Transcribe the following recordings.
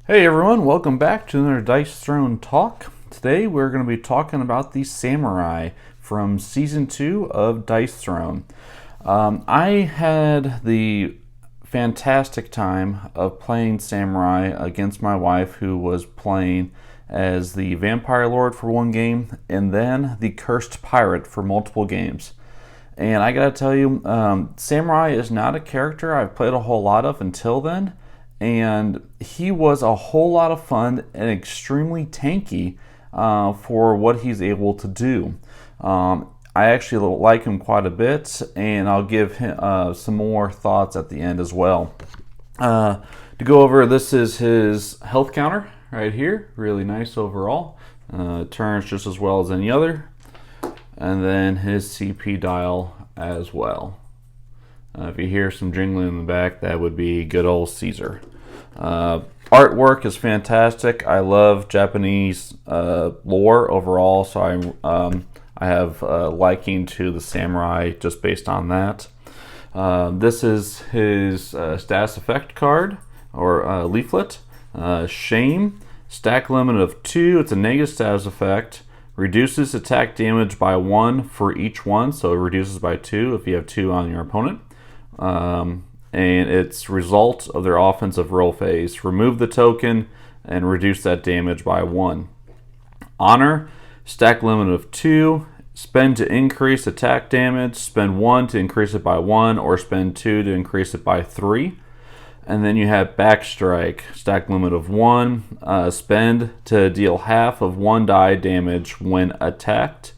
Hey everyone, welcome back to another Dice Throne Talk. Today we're going to be talking about the Samurai from Season 2 of Dice Throne. I had the fantastic time of playing Samurai against my wife, who was playing as the Vampire Lord for one game and then the Cursed Pirate for multiple games. And I gotta tell you, Samurai is not a character I've played a whole lot of until then, and he was a whole lot of fun and extremely tanky for what he's able to do. I actually like him quite a bit, and I'll give him some more thoughts at the end as well. To go over, this is his health counter right here. Really nice overall. Turns just as well as any other. And then his CP dial as well. If you hear some jingling in the back, that would be good old Caesar. Artwork is fantastic. I love Japanese lore overall, so I have a liking to the Samurai just based on that. This is his status effect card, or leaflet. Shame, stack limit of 2. It's a negative status effect. Reduces attack damage by 1 for each one, so it reduces by 2 if you have 2 on your opponent. And it's result of their offensive roll phase. Remove the token and reduce that damage by 1. Honor, stack limit of 2. Spend to increase attack damage. Spend 1 to increase it by 1, or spend 2 to increase it by 3. And then you have Backstrike, stack limit of 1. Spend to deal half of 1 die damage when attacked.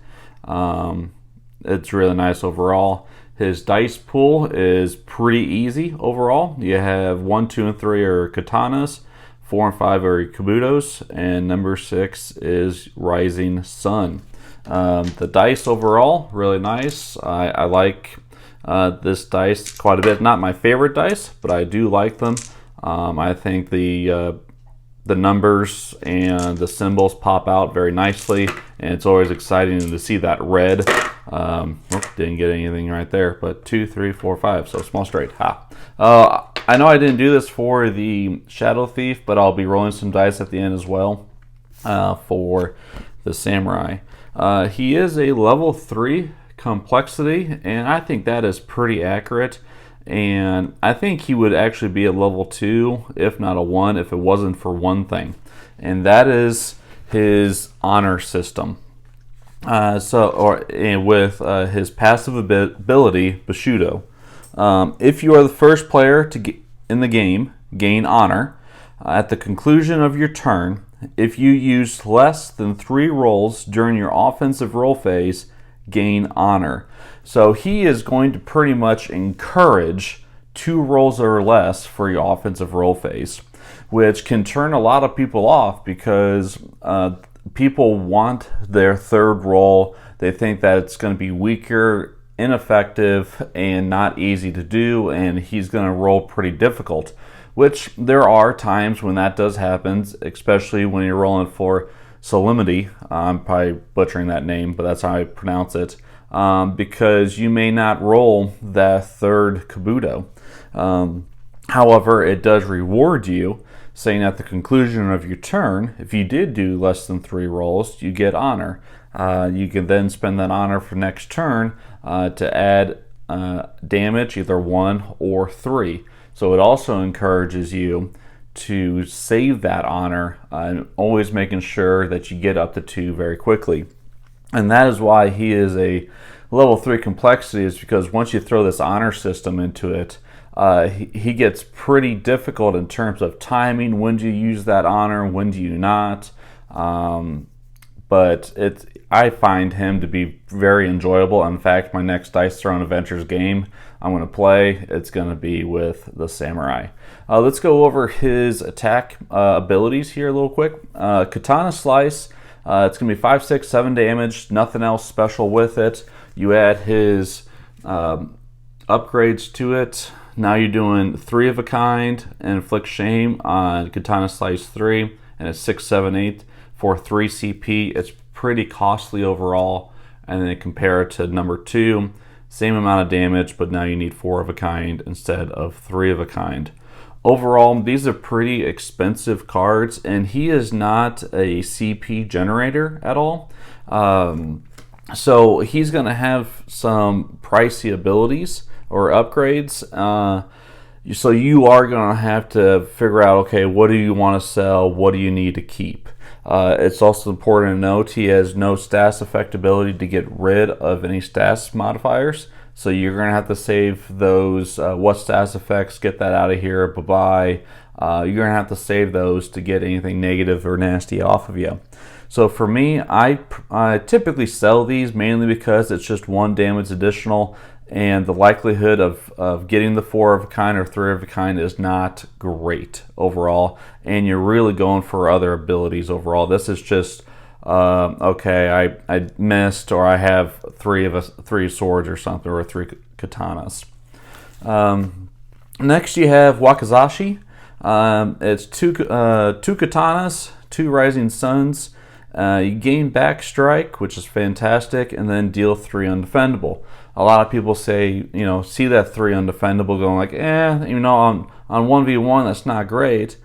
It's really nice overall. His dice pool is pretty easy overall. You have 1, 2, and 3 are katanas, 4 and 5 are kabutos, and number 6 is Rising Sun. The dice overall, really nice. I like this dice quite a bit. Not my favorite dice, but I do like them. I think the numbers and the symbols pop out very nicely, and it's always exciting to see that red. Didn't get anything right there, but 2, 3, 4, 5, so small straight. I know I didn't do this for the Shadow Thief, but I'll be rolling some dice at the end as well for the Samurai. He is a level 3 complexity, and I think that is pretty accurate. And I think he would actually be a level 2, if not a 1, if it wasn't for one thing, and that is his honor system. With his passive ability, Bushido. If you are the first player in the game, gain honor. At the conclusion of your turn, if you use less than 3 rolls during your offensive roll phase, gain honor. So he is going to pretty much encourage 2 rolls or less for your offensive roll phase, which can turn a lot of people off because people want their third roll. They think that it's going to be weaker, ineffective, and not easy to do, and he's going to roll pretty difficult, which there are times when that does happen, especially when you're rolling for Solemnity. I'm probably butchering that name, but that's how I pronounce it, because you may not roll that third kabuto. However, it does reward you, saying at the conclusion of your turn, if you did do less than 3 rolls, you get honor. You can then spend that honor for next turn to add damage, either 1 or 3. So it also encourages you to save that honor and always making sure that you get up to 2 very quickly. And that is why he is a level 3 complexity, is because once you throw this honor system into it, he gets pretty difficult in terms of timing. When do you use that honor? When do you not? But I find him to be very enjoyable. In fact, my next Dice Throne Adventures game I'm going to play, it's going to be with the Samurai. Let's go over his attack abilities here a little quick. Katana Slice, it's going to be 5, 6, 7 damage, nothing else special with it. You add his upgrades to it. Now you're doing 3 of a kind and inflict shame on Katana Slice 3, and it's 6, 7, 8 for 3 CP. It's pretty costly overall. And then compare it to number 2, same amount of damage, but now you need 4 of a kind instead of 3 of a kind. Overall, these are pretty expensive cards, and he is not a CP generator at all. So he's going to have some pricey abilities or upgrades. So you are going to have to figure out, okay, what do you want to sell? What do you need to keep? It's also important to note he has no stats effect ability to get rid of any stats modifiers. So you're going to have to save those, what stats effects, get that out of here, bye-bye. You're going to have to save those to get anything negative or nasty off of you. So for me, I typically sell these mainly because it's just 1 damage additional, and the likelihood of getting the 4 of a kind or 3 of a kind is not great overall, and you're really going for other abilities overall. This is just, okay, I missed, or I have 3 swords or something, or 3 katanas. Next you have Wakizashi. It's two katanas, 2 rising suns. You gain back strike, which is fantastic, and then deal 3 undefendable. A lot of people say, see that 3 undefendable going like, on 1v1 that's not great.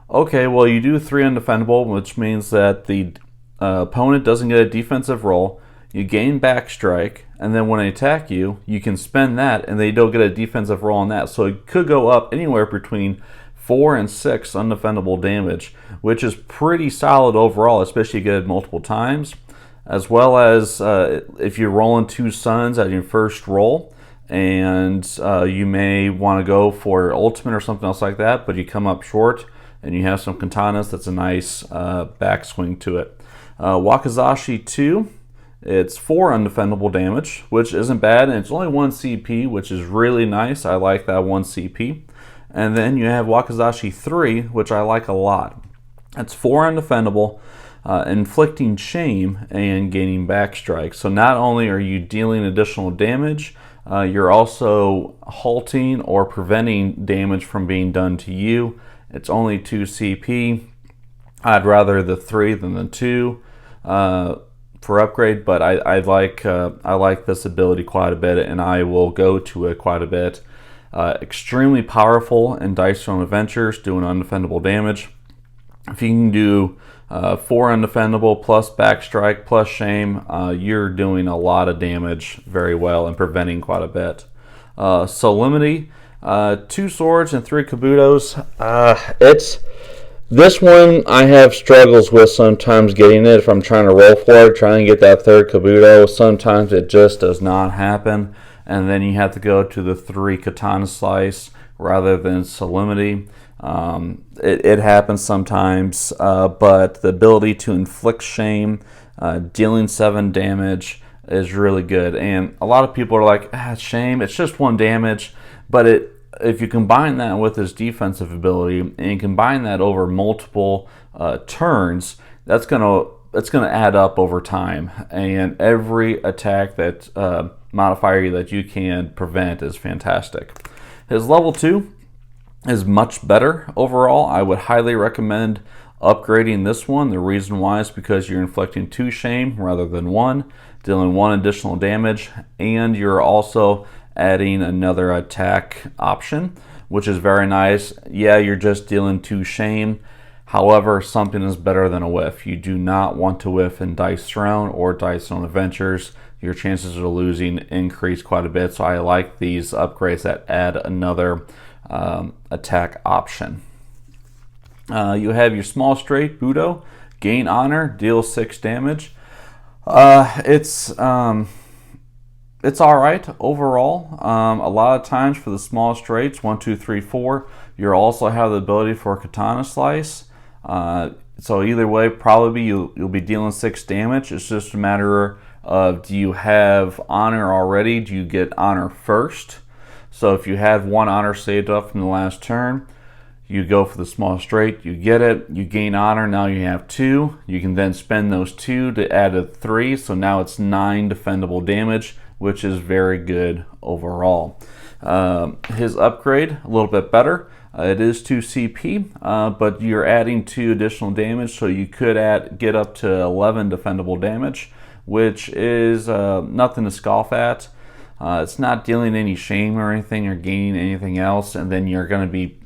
Okay, well you do 3 undefendable, which means that the opponent doesn't get a defensive roll. You gain back strike, and then when they attack you, you can spend that, and they don't get a defensive roll on that. So it could go up anywhere between 4 and 6 undefendable damage, which is pretty solid overall, especially if you get it multiple times. As well as if you're rolling 2 suns at your first roll, and you may want to go for ultimate or something else like that, but you come up short and you have some katanas, that's a nice backswing to it. Wakizashi 2, it's 4 undefendable damage, which isn't bad, and it's only 1 CP, which is really nice. I like that 1 CP. And then you have Wakizashi 3, which I like a lot. It's 4 undefendable, inflicting shame and gaining back strike. So not only are you dealing additional damage, you're also halting or preventing damage from being done to you. It's only 2 CP. I'd rather the 3 than the 2 for upgrade, but I like this ability quite a bit, and I will go to it quite a bit. Extremely powerful in Dice Throne Adventures, doing undefendable damage. If you can do 4 undefendable plus backstrike plus shame, you're doing a lot of damage very well and preventing quite a bit. Solemnity, 2 swords and 3 kabutos. This one I have struggles with sometimes getting it if I'm trying to roll for it, trying to get that 3rd kabuto. Sometimes it just does not happen, and then you have to go to the 3 katana slice rather than solemnity. It happens sometimes, but the ability to inflict shame, dealing 7 damage is really good. And a lot of people are like, shame, it's just 1 damage. But if you combine that with his defensive ability and combine that over multiple turns, that's gonna add up over time. And every attack that modifier that you can prevent is fantastic. His level 2 is much better overall. I would highly recommend upgrading this one. The reason why is because you're inflicting 2 shame rather than 1, dealing 1 additional damage, and you're also adding another attack option, which is very nice. Yeah, you're just dealing 2 shame. However, something is better than a whiff. You do not want to whiff in Dice Throne or Dice Throne Adventures. Your chances of losing increase quite a bit, so I like these upgrades that add another attack option. You have your small straight Budo, gain honor, deal 6 damage. It's all right overall. A lot of times for the small straights, 1, 2, 3, 4, you also have the ability for katana slice. So either way, probably you'll be dealing 6 damage. It's just a matter of, do you have honor already? Do you get honor first? So if you had 1 honor saved up from the last turn, you go for the small straight, you get it, you gain honor, now you have 2. You can then spend those 2 to add a 3, so now it's 9 defendable damage, which is very good overall. His upgrade, a little bit better. It is 2 CP, but you're adding 2 additional damage, so you could get up to 11 defendable damage, which is nothing to scoff at. It's not dealing any shame or anything or gaining anything else, and then you're going to be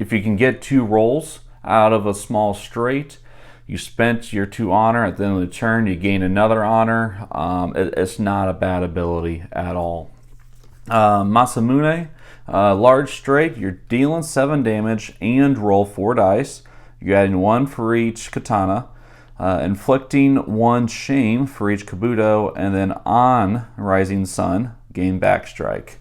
if you can get 2 rolls out of a small straight, you spent your 2 honor. At the end of the turn, you gain another honor. It's not a bad ability at all. Masamune, large straight, you're dealing 7 damage and roll 4 dice. You're adding 1 for each katana, inflicting 1 shame for each kabuto, and then on Rising Sun, gain backstrike.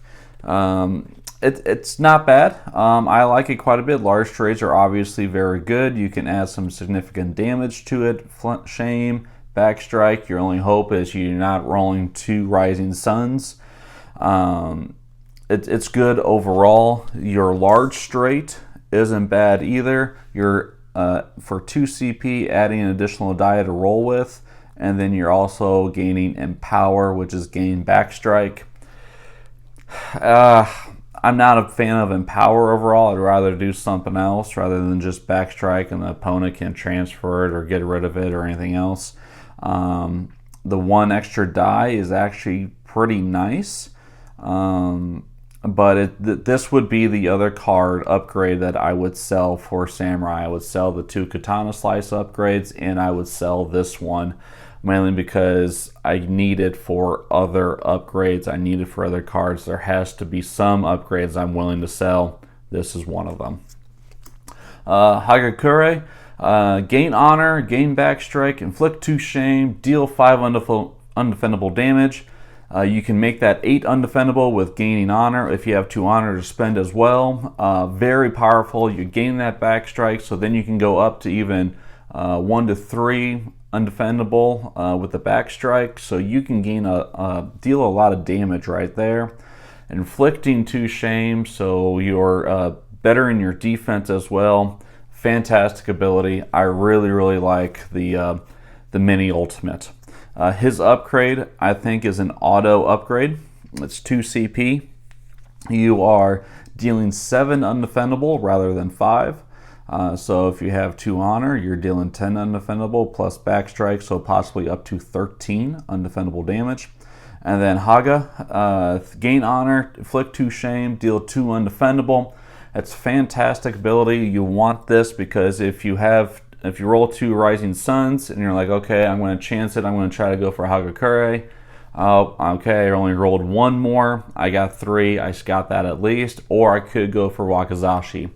It's not bad. I like it quite a bit. Large straights are obviously very good. You can add some significant damage to it. Shame, backstrike. Your only hope is you're not rolling 2 Rising Suns. It's good overall. Your large straight isn't bad either. You're for 2 CP, adding an additional die to roll with, and then you're also gaining Empower, which is gain backstrike. I'm not a fan of Empower overall. I'd rather do something else rather than just backstrike and the opponent can transfer it or get rid of it or anything else. The 1 extra die is actually pretty nice. But this would be the other card upgrade that I would sell for Samurai. I would sell the 2 Katana Slice upgrades, and I would sell this one, mainly because I need it for other upgrades. I need it for other cards. There has to be some upgrades I'm willing to sell. This is one of them. Hagakure, gain honor, gain backstrike, inflict 2 shame, deal 5 undefendable damage. You can make that 8 undefendable with gaining honor if you have 2 honor to spend as well. Very powerful. You gain that backstrike, so then you can go up to even 1 to 3 undefendable with the backstrike. So you can gain deal a lot of damage right there. Inflicting 2 shame, so you're better in your defense as well. Fantastic ability. I really like the mini ultimate. His upgrade, I think, is an auto upgrade. It's 2 CP. You are dealing 7 undefendable rather than 5. So if you have 2 honor, you're dealing 10 undefendable plus backstrike, so possibly up to 13 undefendable damage. And then Haga, gain honor, inflict 2 shame, deal 2 undefendable. That's fantastic ability. You want this because if you roll 2 Rising Suns and you're like, okay, I'm going to chance it, I'm going to try to go for Hagakure. Okay, I only rolled 1 more. I got 3. I got that at least. Or I could go for Wakizashi.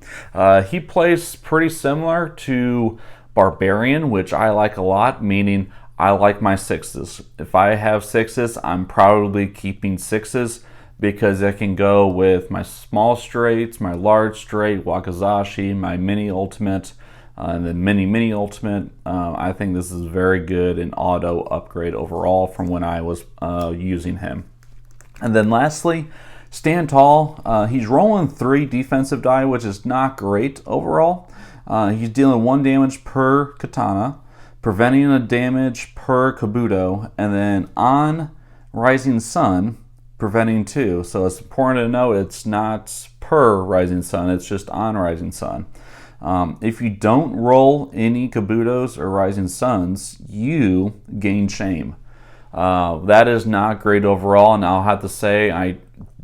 He plays pretty similar to Barbarian, which I like a lot, meaning I like my 6s. If I have 6s, I'm probably keeping 6s because I can go with my small straights, my large straight, Wakizashi, my mini ultimate, and then mini ultimate. I think this is very good in auto upgrade overall from when I was using him. And then lastly, Stand Tall. He's rolling 3 defensive die, which is not great overall. He's dealing 1 damage per katana, preventing a damage per kabuto, and then on Rising Sun, preventing 2. So it's important to note it's not per Rising Sun, it's just on Rising Sun. If you don't roll any kabutos or Rising Suns, you gain shame. That is not great overall, and I'll have to say I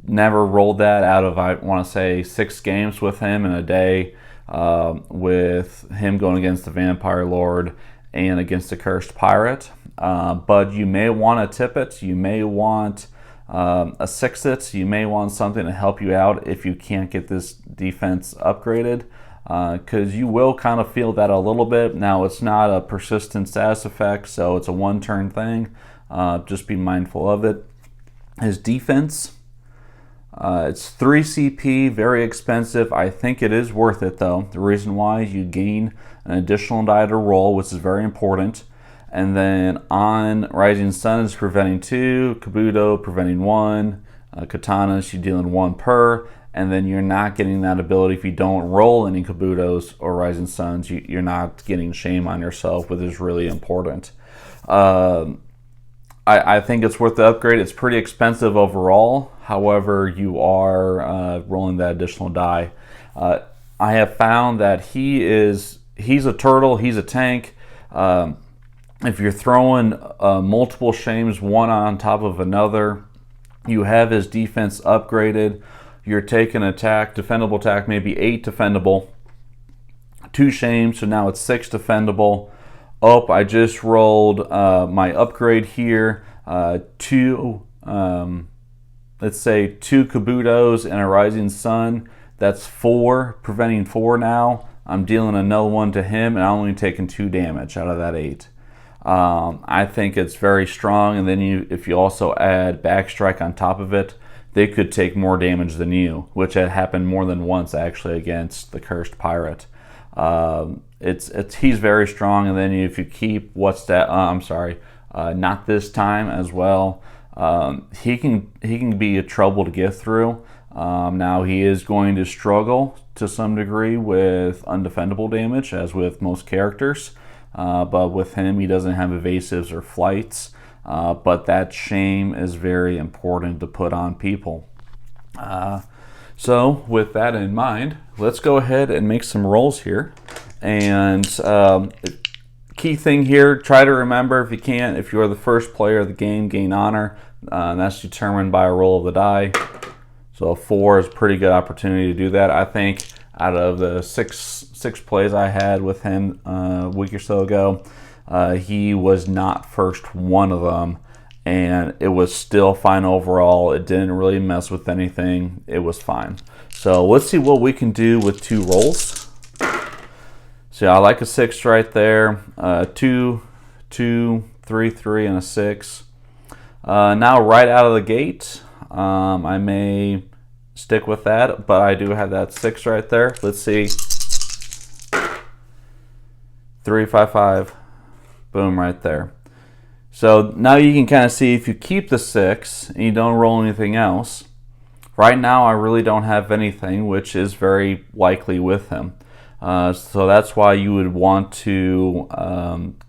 never rolled that out of, I want to say, 6 games with him in a day, with him going against the Vampire Lord and against the Cursed Pirate. But you may want to tip it, you may want a 6-it, you may want something to help you out if you can't get this defense upgraded. Because you will kind of feel that a little bit. Now, it's not a persistent status effect, so it's a 1-turn thing. Just be mindful of it. His defense, it's 3 CP, very expensive. I think it is worth it, though. The reason why is you gain an additional die to roll, which is very important. And then on Rising Sun is preventing 2, Kabuto preventing 1, Katanas, you're dealing 1 per. And then you're not getting that ability if you don't roll any Kabutos or Rising Suns. You're not getting shame on yourself, which is really important. I think it's worth the upgrade. It's pretty expensive overall. However, you are rolling that additional die. I have found that he's a turtle, he's a tank. If you're throwing multiple shames, one on top of another, you have his defense upgraded. You're taking attack, defendable attack, maybe 8 defendable. 2 shame, so now it's 6 defendable. Oh, I just rolled my upgrade here. 2, let's say 2 Kabutos and a Rising Sun. That's 4, preventing 4 now. I'm dealing another one to him, and I'm only taking 2 damage out of that 8. I think it's very strong, and then if you also add Backstrike on top of it, they could take more damage than you, which had happened more than once actually against the Cursed Pirate. He's very strong, and then if you keep not this time as well. He can be a trouble to get through. Now he is going to struggle to some degree with undefendable damage, as with most characters. But with him, he doesn't have evasives or flights. But that shame is very important to put on people. So with that in mind, let's go ahead and make some rolls here. And key thing here, try to remember, if you can, if you are the first player of the game, gain honor. And that's determined by a roll of the die. So a 4 is a pretty good opportunity to do that. I think out of the six plays I had with him a week or so ago, he was not first one of them, and it was still fine overall. It didn't really mess with anything. It was fine. So let's see what we can do with 2 rolls. So I like a 6 right there. 2, 2, 3, 3, and a 6. Now right out of the gate, I may stick with that, but I do have that 6 right there. Let's see. 3, 5, 5. Boom, right there. So now you can kind of see, if you keep the 6 and you don't roll anything else, right now I really don't have anything, which is very likely with him. So that's why you would want to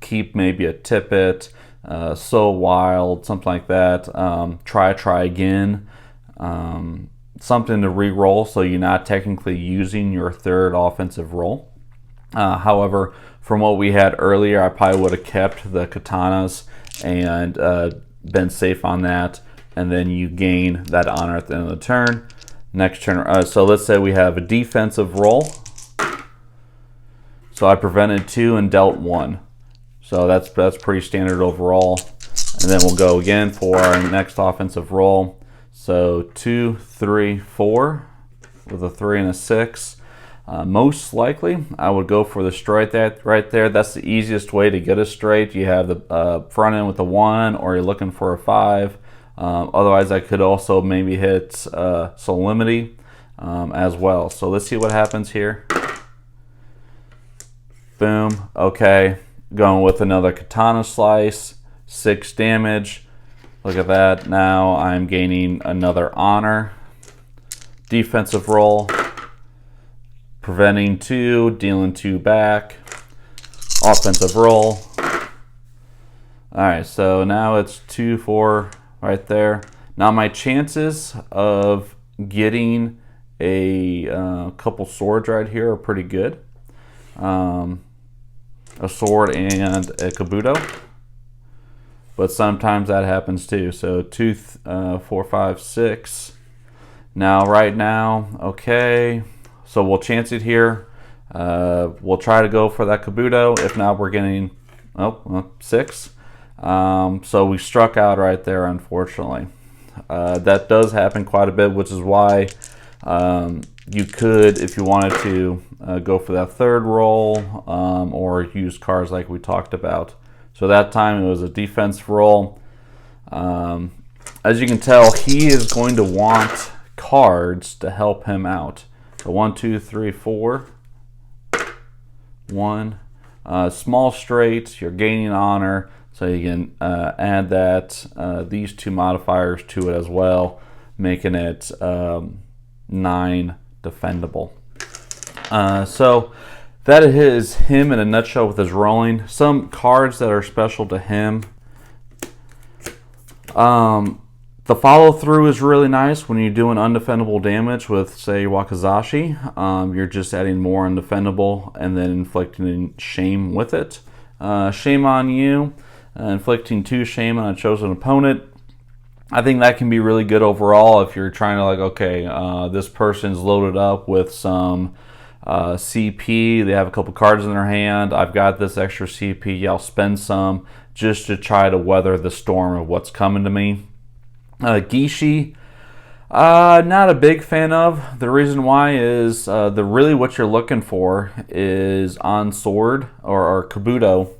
keep maybe a Tippet, So Wild, something like that. Try again. Something to re-roll, so you're not technically using your 3rd offensive roll. However, from what we had earlier, I probably would have kept the katanas and been safe on that, and then you gain that honor at the end of the turn. Next turn, so let's say we have a defensive roll. So I prevented 2 and dealt 1. So that's pretty standard overall. And then we'll go again for our next offensive roll. So 2, 3, 4 with a 3 and a 6. Most likely, I would go for the straight right there. That's the easiest way to get a straight. You have the front end with a 1, or you're looking for a 5. Otherwise, I could also maybe hit Solemnity as well. So let's see what happens here. Boom. Okay. Going with another Katana Slice. 6 damage. Look at that. Now I'm gaining another honor. Defensive roll. Preventing 2, dealing 2 back. Offensive roll. Alright, so now it's 2, 4 right there. Now my chances of getting a couple swords right here are pretty good. A sword and a Kabuto. But sometimes that happens too. So 2, 4, 5, 6. Now, right now, okay. So we'll chance it here. We'll try to go for that Kabuto. If not, we're getting 6. So we struck out right there, unfortunately. That does happen quite a bit, which is why you could, if you wanted to, go for that 3rd roll or use cards like we talked about. So that time it was a defense roll. As you can tell, he is going to want cards to help him out. So 1, 2, 3, 4. 1. Small straight, you're gaining honor, so you can add that these 2 modifiers to it as well, making it 9 defendable. So that is him in a nutshell with his rolling. Some cards that are special to him. The follow through is really nice when you're doing undefendable damage with, say, Wakizashi. You're just adding more undefendable and then inflicting shame with it. Shame on you, inflicting 2 shame on a chosen opponent. I think that can be really good overall if you're trying to, like, okay, this person's loaded up with some CP. They have a couple cards in their hand. I've got this extra CP. Yeah, I'll spend some just to try to weather the storm of what's coming to me. Gishi, not a big fan of. The reason why is really what you're looking for is on sword or Kabuto.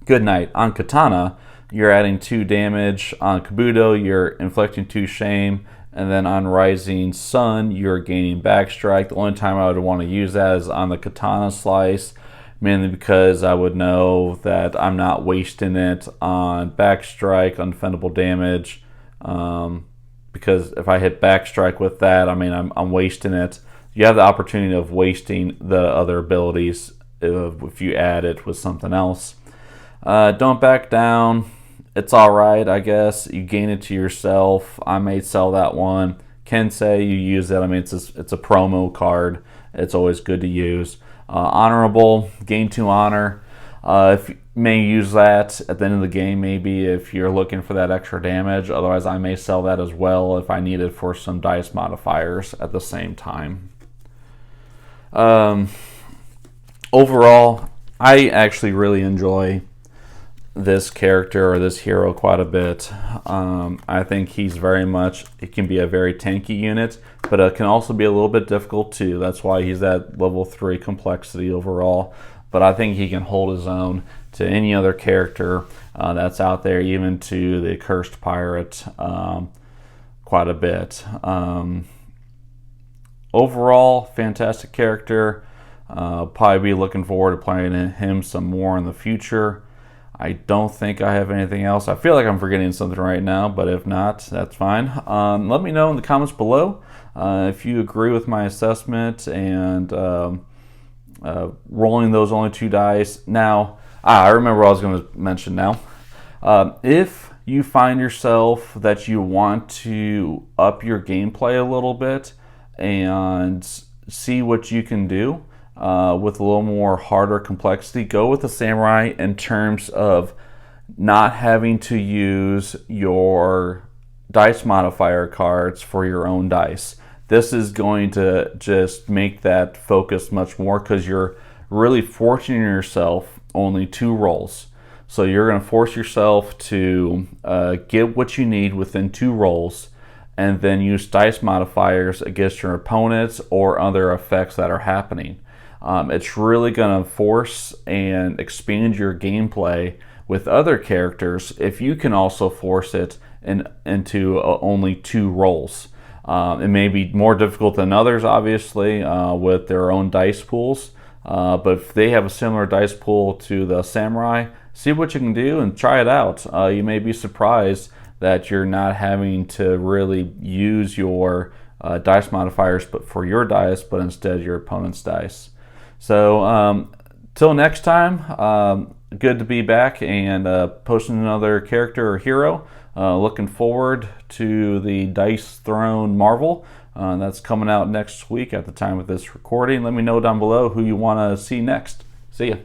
Good night. On Katana, you're adding 2 damage. On Kabuto, you're inflicting 2 shame. And then on Rising Sun, you're gaining backstrike. The only time I would want to use that is on the Katana slice, mainly because I would know that I'm not wasting it on backstrike, undefendable damage. Because if I hit backstrike with that, I mean, I'm wasting it. You have the opportunity of wasting the other abilities if you add it with something else. Don't back down. It's alright, I guess. You gain it to yourself. I may sell that one. Kensei, you use it. I mean, it's a promo card. It's always good to use. Honorable, gain 2 honor. If you may use that at the end of the game, maybe if you're looking for that extra damage. Otherwise, I may sell that as well if I need it for some dice modifiers at the same time. Overall, I actually really enjoy this character or this hero quite a bit. I think he's it can be a very tanky unit, but it can also be a little bit difficult too. That's why he's at level 3 complexity overall. But I think he can hold his own to any other character that's out there, even to the Cursed Pirate quite a bit. Overall, fantastic character. Probably be looking forward to playing him some more in the future. I don't think I have anything else. I feel like I'm forgetting something right now, but if not, that's fine. Let me know in the comments below if you agree with my assessment and rolling those only 2 dice. Now, I remember what I was going to mention now. If you find yourself that you want to up your gameplay a little bit and see what you can do, with a little more harder complexity, go with the samurai in terms of not having to use your dice modifier cards for your own dice. This is going to just make that focus much more because you're really forcing yourself only 2 rolls. So you're going to force yourself to get what you need within 2 rolls and then use dice modifiers against your opponents or other effects that are happening. It's really going to force and expand your gameplay with other characters if you can also force it into only 2 rolls. It may be more difficult than others, obviously, with their own dice pools. But if they have a similar dice pool to the samurai, see what you can do and try it out. You may be surprised that you're not having to really use your dice modifiers but for your dice, but instead your opponent's dice. So till next time, good to be back and posting another character or hero. Looking forward to the Dice Throne Marvel. That's coming out next week at the time of this recording. Let me know down below who you want to see next. See ya.